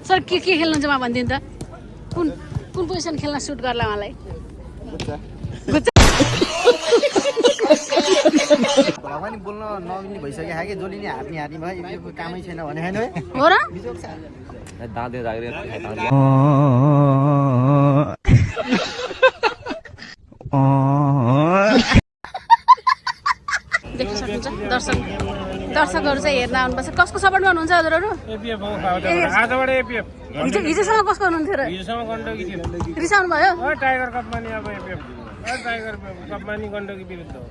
Sir के खेल्नुहुन्छ म भनिदिनु त कुन कुन पोजिसन खेल्न सुट गर्ला मलाई भगवान बोल्न नमिल्ने भइसक्यो हाके जसले नि हार्ने भयो यो कामै छैन भने हैन हो र दाँते जाग्रे देख्न सक्नुहुन्छ दर्शकहरू चाहिँ हेर्न आउनुपर्छ कसको सपोर्ट गर्नुहुन्छ हजुरहरू हिजोसम्म कसको हुनुहुन्थ्यो र रिसाउनु भयो टाइगर कपमा नि अब एपीएफ टाइगर कपमा नि गण्डकी विरुद्ध हो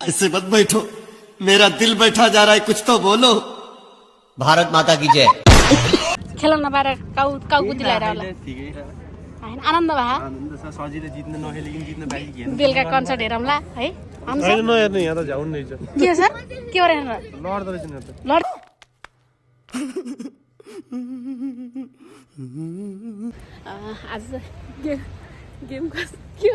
ऐसे मत बैठो मेरा दिल बैठा जा रहा है कुछ तो बोलो भारत माता की जय खेल्न नपाएर काउकुती लगाएर होला हैन आनन्द भयो सजिलै जित्न नखेलिकन जित्न बाँकी के बेलुका कन्सर्ट हेरौँला है नहेर्नु यहाँ त झ्याउनु नै छ के सर के गरेर लड्दो रहेछ नि लड आज गेम के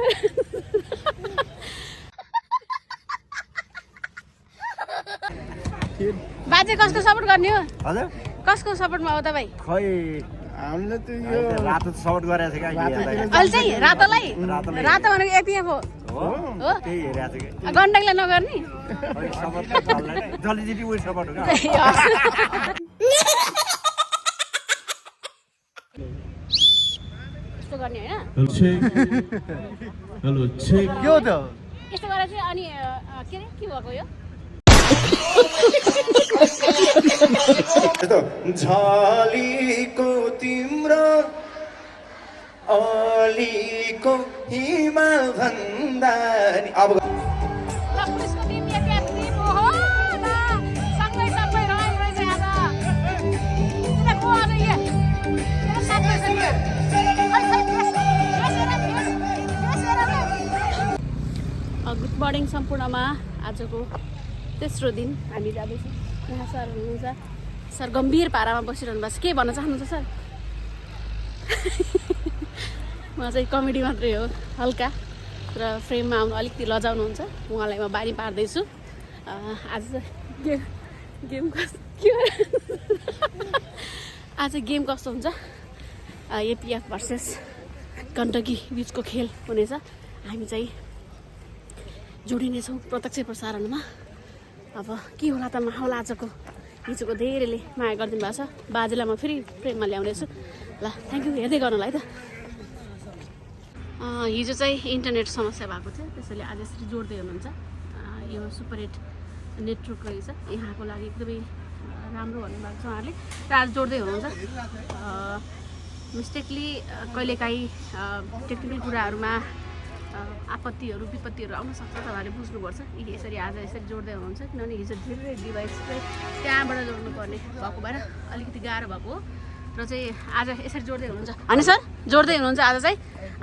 बाजे कसको सपोर्ट गर्ने हो हजुर कसको सपोर्टमा हो तपाईँ खै हामीले त यो रातो सपोर्ट गरेको छ अहिले चाहिँ रातोलाई रातो भनेको एपिएफ हो हो त्यही हेरेको छ कि गण्डकीलाई नगर्ने सपोर्ट जल्दी जिटी उयो सपोर्ट हो यस्तो गर्ने होइन हेलो चेक के हो त यस्तो गरेर चाहिँ अनि के अरे के भएको यो झालीको तिम्रो अलीको हिमाल भन्दा अब पुलिसको टिम एपिएफ टिम हो ल सँगै रह्यो रहेछ आज किन को आज यहाँ किन साथ रहेछ गुड मर्निङ सम्पूर्णमा आजको तेस्रो दिन हामी जाँदैछौँ यहाँ सर हुनुहुन्छ सर गम्भीर पारामा बसिरहनु भएको छ के भन्न चाहनुहुन्छ सर उहाँ चाहिँ कमेडी मात्रै हो हल्का र फ्रेममा आउनु अलिकति लजाउनुहुन्छ उहाँलाई म बानी पार्दैछु आज गेम आज गेम कस्तो हुन्छ एपिएफ भर्सेस गण्डकी बिचको खेल हुनेछ हामी चाहिँ जोडिनेछौँ प्रत्यक्ष प्रसारणमा अब के होला त माहौल आजको हिजोको धेरैले माया गरिदिनु भएको छ बाजेलाई म फेरि प्रेममा ल्याउनेछु ल थ्याङ्क यू हेर्दै गर्नुलाई त हिजो चाहिँ इन्टरनेट समस्या भएको थियो त्यसैले आज यसरी जोड्दै हुनुहुन्छ यो सुपर 8 नेटवर्क रहेछ यहाँको लागि एकदमै राम्रो भन्नुभएको छ उहाँहरूले र आज जोड्दै हुनुहुन्छ मिस्टेकली कहिलेकाहीँ टेक्निकल कुराहरूमा आपत्तिहरू विपत्तिहरू आउन सक्छ तपाईँहरूले बुझ्नुपर्छ यसरी आज यसरी जोड्दै हुनुहुन्छ किनभने हिजो धेरै डिभाइस चाहिँ त्यहाँबाट जोड्नु पर्ने भएको भएर अलिकति गाह्रो भएको हो र चाहिँ आज यसरी जोड्दै हुनुहुन्छ होइन सर जोड्दै हुनुहुन्छ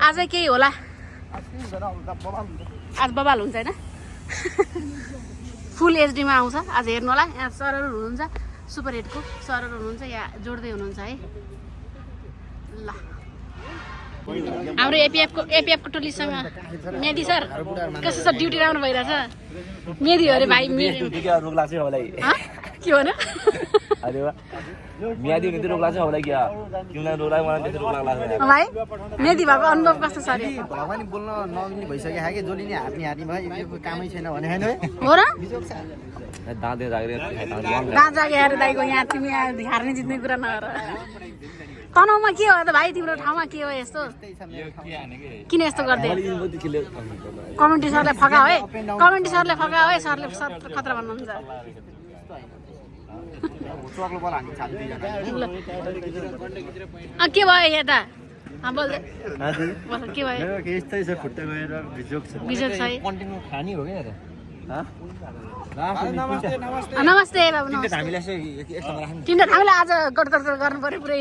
आज केही होला आज बबाल हुन्छ होइन फुल एचडीमा आउँछ आज हेर्नु होला यहाँ सरहरू हुनुहुन्छ सुपर 8को सरहरू हुनुहुन्छ यहाँ जोड्दै हुनुहुन्छ है ल हाम्रो एपिएफको टोलीसँग मेदी सर कस्तो छ ड्युटी राम्रो भइरहेछ मेदी हो अरे भाइ रोग लाग्छ होला के हो न म्यादी हुने रोग लाग्छ होला क्या किन रोग लाग्छ मलाई त्यस्तो रोग लाग्छ भाइ मेदी भएको अनुभव कस्तो छ अरे भगवान बोल्न नमिल्ने भइसक्यो हाके जसले नि हार्ने भयो यो कामै छैन भने हैन हो र दाँते जाग्रे दाँत जागे अरे दाइको यहाँ तिमी हार्ने जित्ने कुरा नगर तनाउमा के हो त भाइ तिम्रो ठाउँमा के हो यस्तो किन यस्तो गर्दै कमेन्टी सरले फकाओ है सरले खतरा भन्नुहुन्छ के भयो यता बोल्दै के भयो यस्तै छ खुट्टा गएर भिजोक छ कन्टेन्ट खानी हो क्या नमस्ते बाबु तिमीले हामीले आज गडगड गर्नु पर्यो पुरै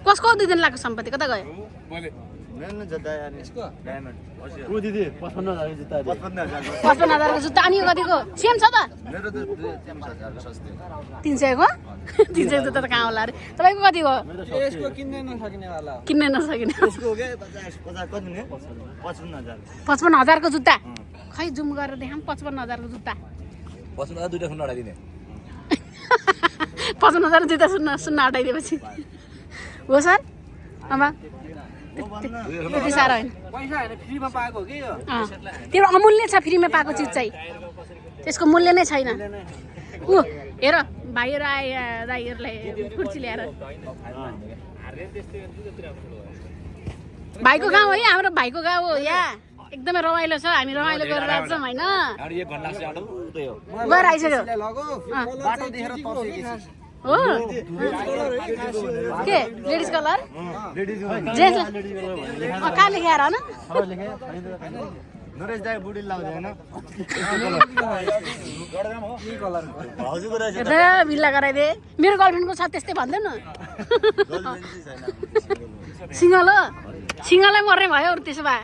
कसको 2 दिन लाग्यो सम्पत्ति कता गयो दिदी 55,000 जुत्ता 55,000 को जुत्ता अनि कतिको सेम छ त 300 को 300 जुत्ता त कहाँ होला अरे तपाईको कति हो यसको किन्नै नसकिनेवाला यसको के 50 कति नि 55,000 55,000 को जुत्ता खै जुम गरेर देखाम 55,000 को जुत्ता 55,000 दुईटा सुन्न हटाइदिने 55,000 दुईटा सुन्न हटाइदिएपछि हो सर आमा त्यति साह्रो होइन पैसा हैन फ्रीमा पाएको हो कि यो त्यो अमूल्य छ फ्रीमा पाएको चिज चाहिँ त्यसको मूल्य नै छैन ऊ हेर भाइहरू आए दाइहरूलाई कुर्सी ल्याएर भाइको गाउँ है हाम्रो भाइको गाउँ हो यहाँ एकदमै रमाइलो छ हामी रमाइलो गरेर आएको छौँ होइन गएर आइसक्यो बाटो देखेर तर्सेकी हो के लेडिज कलर जेन्स कहाँ लेखेर होइन नरेश दाइ बुढी लाउँदैन बिल्ला गराइदिए मेरो गर्लफ्रेन्डको छ त्यस्तै भन्दैन सिङ्गल हो सिङ्गलै मर्ने भयो त्यसो भए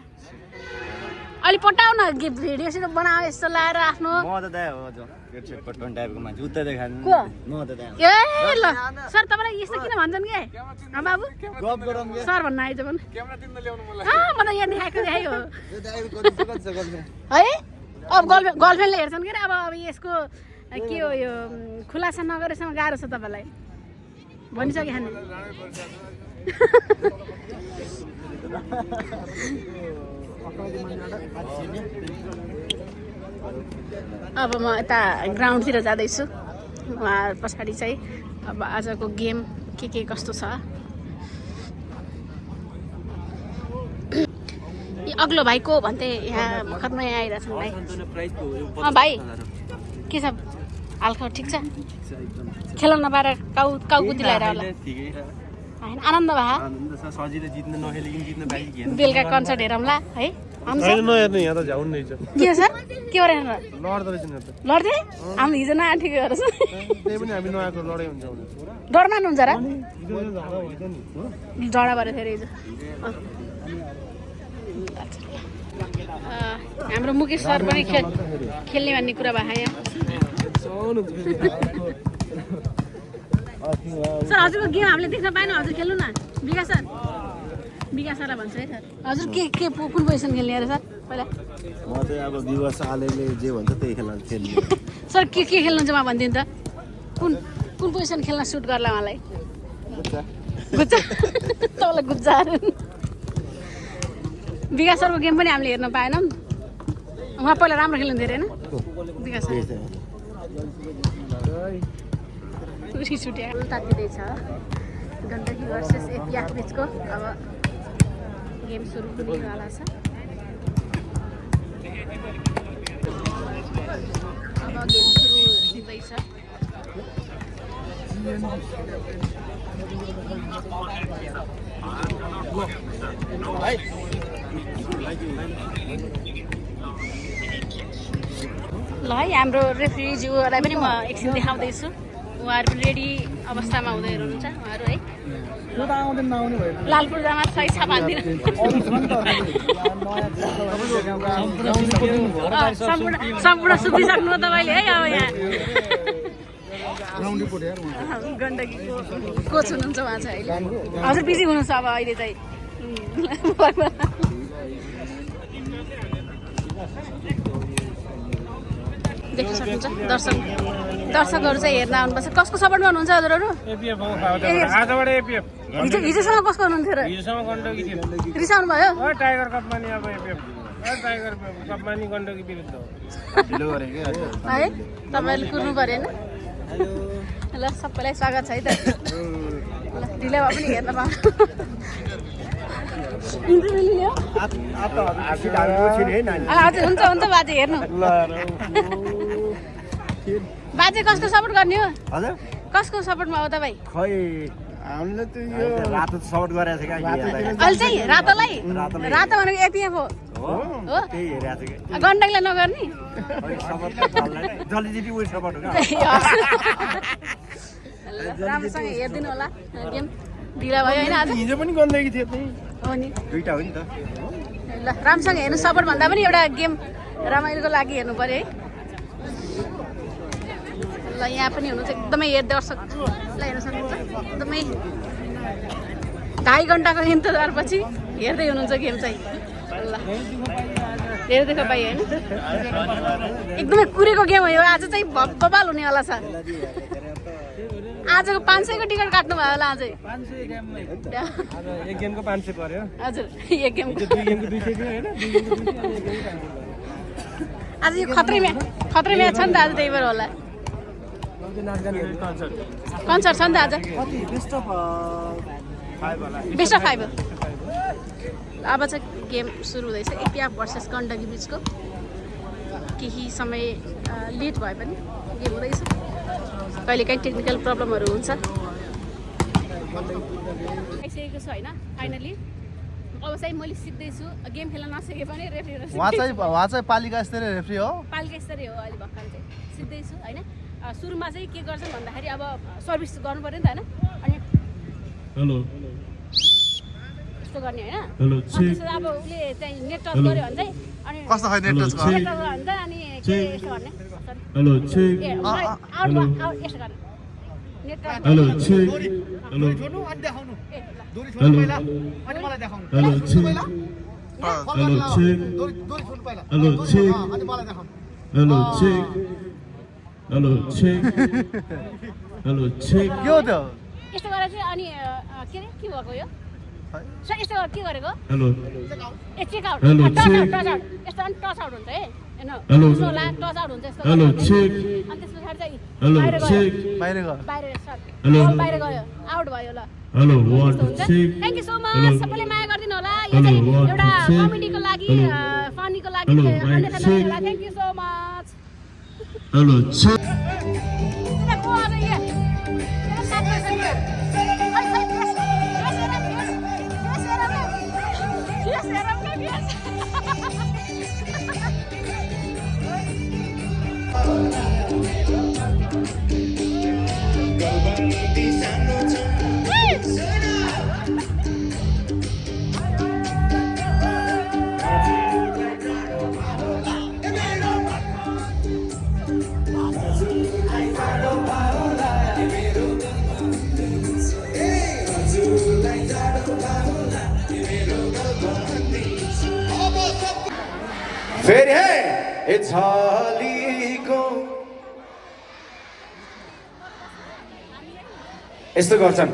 अलि पटाउ न भिडियो सिडियो बनाऊ यस्तो लाएर आफ्नो म त दाइ हो जो केट पटन टाइपको मान्छे उता देखानु को म त दाइ ए ल सर तपाईँलाई यस्तो किन भन्छन् के बाबु गफ गरौँ के सर भन्न आएछ भने क्यामेरा तिमीले ल्याउनु मलाई म त यहाँ देखाएको है यो दाइ कति छ है अब गर्लफ्रेन्डले हेर्छन् के अब यसको के हो यो खुलासा नगरेसम्म गाह्रो छ तपाईँलाई भनिसके खाने अब म यता ग्राउन्डतिर जाँदैछु उहाँ पछाडि चाहिँ अब आजको गेम के कस्तो छ अग्लो भाइको भन्थे यहाँ भर्खर नयाँ आइरहेछन् भाइ भाइ के छ हालखबर ठिक छ खेल्न नपाएर काउकुती लगाएर होला होइन आनन्द भयो बेलुका कन्सर्ट हेरौँला है नहेर्ने यहाँ त झ्याउन नै छ के हो सर के हो हेर्नु लड्दो रहेछ नि त लड्दै हामी हिजो नआएको ठिकै गरेछ त्यही पनि हामी नआएको लडाइ हुन्छ भने डर मान्नुहुन्छ र हिजो झाडा भएछ नि जडा भएर थियो हिजो हाम्रो मुकेश सर पनि खेल्ने भन्ने कुरा भयो यहाँ सर हजुरको गेम हामीले देख्न पाएन हजुर खेल्नु न विकास सरलाई भन्छ है सर हजुर के कुन पोजिसन खेल्ने अरे सर पहिला म चाहिँ अब विवास आलेले जे भन्छ त्यही खेल्न सर के खेल्नुहुन्छ उहाँ भनिदिनु त कुन पोजिसन खेल्न सुट गर्ला उहाँलाई गुच्चा तपाईँलाई गुच्चा विकास सरको गेम पनि हामीले हेर्न पाएनौँ उहाँ पहिला राम्रो खेल्नु धेरै होइन विकास सर रिस उठ्यो तातिँदैछ गण्डकी भर्सेस एपिएफ बिचको अब गेम सुरु हुनेवाला छ अब गेम सुरु हुँदैछ ल है हाम्रो रेफ्रीज्यूलाई पनि म एकछिन देखाउँदैछु उहाँहरू पनि रेडी अवस्थामा हुँदै हुनुहुन्छ उहाँहरू है लालपुर जामा सही छ भन्दिन सम्पूर्ण सुतिसक्नु हो तपाईँले है अब यहाँ गण्डकीको कोच हुनुहुन्छ उहाँ चाहिँ अहिले हजुर बिजी हुनुहुन्छ अब अहिले चाहिँ देख्न सक्नुहुन्छ दर्शकहरू चाहिँ हेर्न आउनुपर्छ कसको सपोर्टमा हुनुहुन्छ हजुरहरू हिजोसम्म कसको हुनुहुन्थ्यो र रिसाउनु भयो टाइगर कपमा नि अब एपिएफ टाइगर कपमा नि गण्डकी विरुद्ध है तपाईँले कुर्नु पऱ्यो होइन ल सबैलाई स्वागत छ है त ल ढिलो भए पनि हेर्न पाउनु इन्टरभ्यू लियो हजुर हुन्छ बाजे हेर्नु बाजे कसको सपोर्ट गर्ने हो हजुर कसको सपोर्टमा हो तपाईँ खै हामीले त यो रातो सपोर्ट गरेको छ क्या अहिले चाहिँ रातोलाई रातो भनेको एपिएफ हो त्यही हेरेको छ कि गण्डकीलाई नगर्ने जल्दी उयो सपोर्ट हो राम्रोसँग हेरिदिनु होला गेम ढिला भयो होइन आज हिजो पनि गण्डकी थियो त्यही हो नि दुईटा हो नि त ल राम्रोसँग हेर्नु सपोर्ट भन्दा पनि एउटा गेम रमाइलोको लागि हेर्नु पऱ्यो है ल यहाँ पनि हुनुहुन्छ एकदमै दर्शकलाई हेर्न सक्नुहुन्छ एकदमै 2.5 घन्टाको इन्तजारपछि हेर्दै हुनुहुन्छ गेम चाहिँ ल धेरै दुःख पाएँ होइन एकदमै कुरेको गेम हो यो आज चाहिँ बबाल हुनेवाला छ आजको 500को टिकट काट्नु भयो होला अझै 500 एक गेमको 500 पर्यो हजुर एक गेमको 2 गेमको 200 थियो हैन 2 गेमको 200 अनि एक गेमको 500 आज यो खत्रै म्याच छ नि त आज त्यही भएर होला कन्सर्ट छ नि त आज बेस्ट अफ 5 अब चाहिँ गेम सुरु हुँदैछ एपिएफ भर्सेस गण्डकी बिचको केही समय लेट भए पनि गेम हुँदैछ कहिलेकाहीँ टेक्निकल प्रब्लमहरू हुन्छ आइसकेको छ होइन फाइनली अब चाहिँ मैले सिक्दैछु गेम खेल्न नसके पनि रेफ्री उहाँ चाहिँ पालिका स्तरीय रेफ्री हो पालिका स्तरीय हो अहिले भर्खर चाहिँ सिक्दैछु होइन सुरुमा चाहिँ के गर्छन् भन्दाखेरि अब सर्भिस गर्नु पऱ्यो नि त होइन अनि हेलो यस्तो गर्ने होइन हेलो त्यसो अब उसले चाहिँ नेट टच गर्यो भने चाहिँ अनि कस्तो खाले नेट टच नेट टच गर्यो भने चाहिँ अनि के यस्तो गर्ने हेलो चेक ए आउट यस्तो गर्ने net touch hello check hello छोड्नु अनि देखाउनु ए ल दोरी छोड्नु पहिला अनि मलाई देखाउनु हेलो चेक हेलो चेक दोरी छोड्नु पहिला हेलो चेक अनि मलाई देखाउनु hello check hello check hello check के हो त्यो यस्तो गरेर चाहिँ अनि के अरे के भएको यो सर यस्तो के गरेको hello a check out hello, touch check. Out यस्तो अनि टच आउट हुन्छ है हेर्नु हेलो, होला टच आउट हुन्छ यस्तो हेलो गरेर। चेक अनि त्यस पछाडि चाहिँ हेलो बाहिर गयो चेक बाहिर गयो बाहिर सर हेलो। बल बाहिर गयो आउट भयो ल हेलो यस्तो वाट हुन्छ check thank you so much hello सबैले माया गरिदिनु होला यो हेलो, चाहिँ what एउटा check? कमेडीको लागि हेलो। फनीको लागि हेलो, अन्यथा right नलिनु check? होला thank you so much hello check को आज यहाँ मेरो साथी छ यहाँ अनि खै यस फेरि हे झलीको यस्तो गर्छन्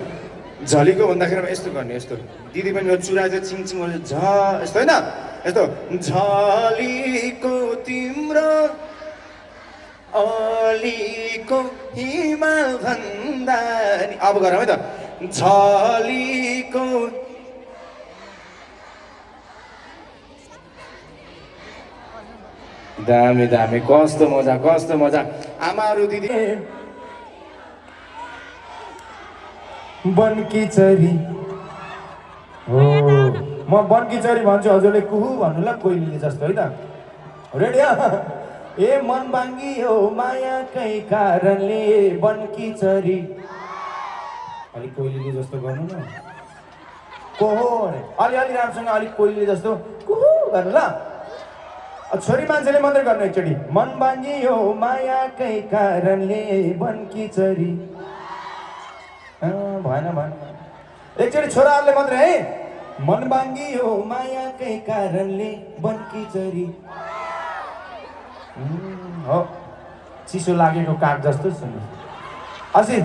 झलीको भन्दाखेरि यस्तो गर्ने यस्तो दिदी पनि चुरा चाहिँ चिङचिङ झ यस्तो होइन यस्तो झलीको तिम्रो अलीको हिमाल भन्दा नि अब गरौँ है त झलीको दामी दामी कस्तो मजा आमाहरू दिदी बनकी चरी हो म बनकी चरी भन्छु हजुरले कुहु भन्नु ल कोइलीले जस्तो है त रेडी ए मन बाङ्गी हो मायाकै कारणले बनकी चरी अलिक कोइलीले जस्तो गर्नु न को हो अलि राम्रोसँग अलिक कोइलीले जस्तो कुहु गर्नु ल छोरी मान्छेले मात्रै गर्नु एकचोटि मन बाङ्गियो मायाकै कारणले बनकी चरी भएन एकचोटि छोराहरूले मात्रै है मन बाङ्गियो मायाकै कारणले बनकी चरी हो चिसो लागेको काठ जस्तो सुन्नु अझै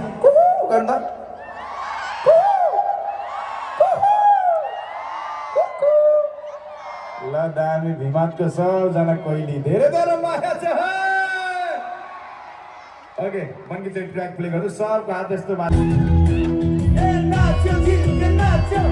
गर्नु त ल दामी भिमातको सबजना कोइली धेरै धेरै माया छ ओके बनकी चरी ट्र्याक प्ले गर्नु सबको हात यस्तो माथि ए नाच्यो झिल्के नाच्यो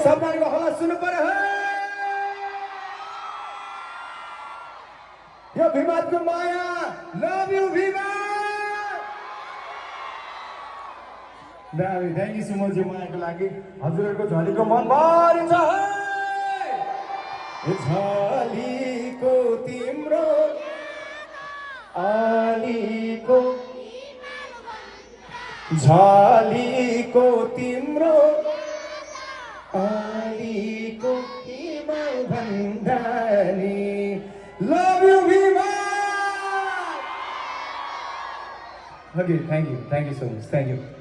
सम्मानको हल्ला सुन्नु पर्यो यो भिमातको माया लभ यु भिमा दामी थ्याङ्क यू सो मच यो मायाको लागि हजुरहरूको झलीको मनभरि छ है झलीको तिम्रो आलीको झलीको तिम्रो आलीको हिमाल भन्दानी लभ यु विमान Okay, thank you so much. Thank you.